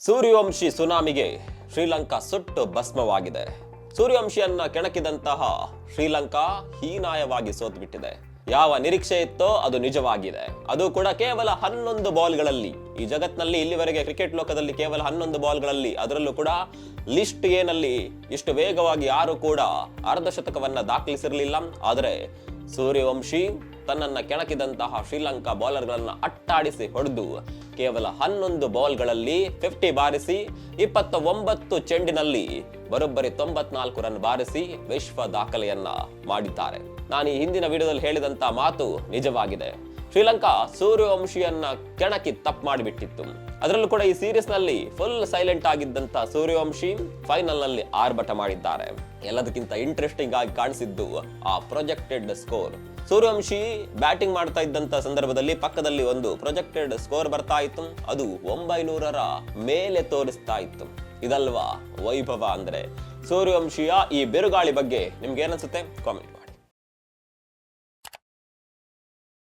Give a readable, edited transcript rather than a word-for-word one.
ಸೂರ್ಯವಂಶಿ ಸುನಾಮಿಗೆ ಶ್ರೀಲಂಕಾ ಸುಟ್ಟು ಭಸ್ಮವಾಗಿದೆ. ಸೂರ್ಯವಂಶಿಯನ್ನ ಕೆಣಕಿದಂತಹ ಶ್ರೀಲಂಕಾ ಹೀನಾಯವಾಗಿ ಸೋತ್ಬಿಟ್ಟಿದೆ. ಯಾವ ನಿರೀಕ್ಷೆ ಇತ್ತೋ ಅದು ನಿಜವಾಗಿದೆ. ಅದು ಕೂಡ ಕೇವಲ 11 ಬಾಲ್ಗಳಲ್ಲಿ. ಈ ಜಗತ್ನಲ್ಲಿ ಇಲ್ಲಿವರೆಗೆ ಕ್ರಿಕೆಟ್ ಲೋಕದಲ್ಲಿ ಕೇವಲ 11 ಬಾಲ್ಗಳಲ್ಲಿ, ಅದರಲ್ಲೂ ಕೂಡ ಲಿಸ್ಟ್ ಏನಲ್ಲಿ ಇಷ್ಟು ವೇಗವಾಗಿ ಯಾರು ಕೂಡ ಅರ್ಧಶತಕವನ್ನ ದಾಖಲಿಸಿರಲಿಲ್ಲ. ಆದರೆ ಸೂರ್ಯವಂಶಿ ತನ್ನನ್ನ ಕೆಣಕಿದಂತಹ ಶ್ರೀಲಂಕಾ ಬೌಲರ್ಗಳನ್ನ ಅಟ್ಟಾಡಿಸಿ ಹೊಡೆದು ಕೇವಲ 11 ಬಾಲ್ಗಳಲ್ಲಿ 50 ಬಾರಿಸಿ 29 ಚೆಂಡಿನಲ್ಲಿ ಬರೋಬ್ಬರಿ 94 ರನ್ ಬಾರಿಸಿ ವಿಶ್ವ ದಾಖಲೆಯನ್ನ ಮಾಡಿದ್ದಾರೆ. ನಾನು ಈ ಹಿಂದಿನ ವಿಡಿಯೋದಲ್ಲಿ ಹೇಳಿದಂತ ಮಾತು ನಿಜವಾಗಿದೆ. ಶ್ರೀಲಂಕಾ ಸೂರ್ಯವಂಶಿಯನ್ನ ಕೆಣಕಿ ತಪ್ಪು ಮಾಡಿಬಿಟ್ಟಿತ್ತು. ಅದರಲ್ಲೂ ಕೂಡ ಈ ಸೀರೀಸ್ ನಲ್ಲಿ ಫುಲ್ ಸೈಲೆಂಟ್ ಆಗಿದ್ದಂತ ಸೂರ್ಯವಂಶಿ ಫೈನಲ್ ನಲ್ಲಿ ಆರ್ಭಟ ಮಾಡಿದ್ದಾರೆ. ಎಲ್ಲದಕ್ಕಿಂತ ಇಂಟ್ರೆಸ್ಟಿಂಗ್ ಆಗಿ ಕಾಣಿಸಿದ್ದು ಆ ಪ್ರೊಜೆಕ್ಟೆಡ್ ಸ್ಕೋರ್. ಸೂರ್ಯವಂಶಿ ಬ್ಯಾಟಿಂಗ್ ಮಾಡ್ತಾ ಇದ್ದಂತ ಸಂದರ್ಭದಲ್ಲಿ ಪಕ್ಕದಲ್ಲಿ ಒಂದು ಪ್ರೊಜೆಕ್ಟೆಡ್ ಸ್ಕೋರ್ ಬರ್ತಾ ಇತ್ತು. ಅದು 900ರ ಮೇಲೆ ತೋರಿಸ್ತಾ ಇತ್ತು. ಇದಲ್ವಾ ವೈಭವ ಅಂದ್ರೆ? ಸೂರ್ಯವಂಶಿಯ ಈ ಬಿರುಗಾಳಿ ಬಗ್ಗೆ ನಿಮ್ಗೆ ಏನನ್ಸುತ್ತೆ? ಕಾಮೆಂಟ್ ಮಾಡಿ.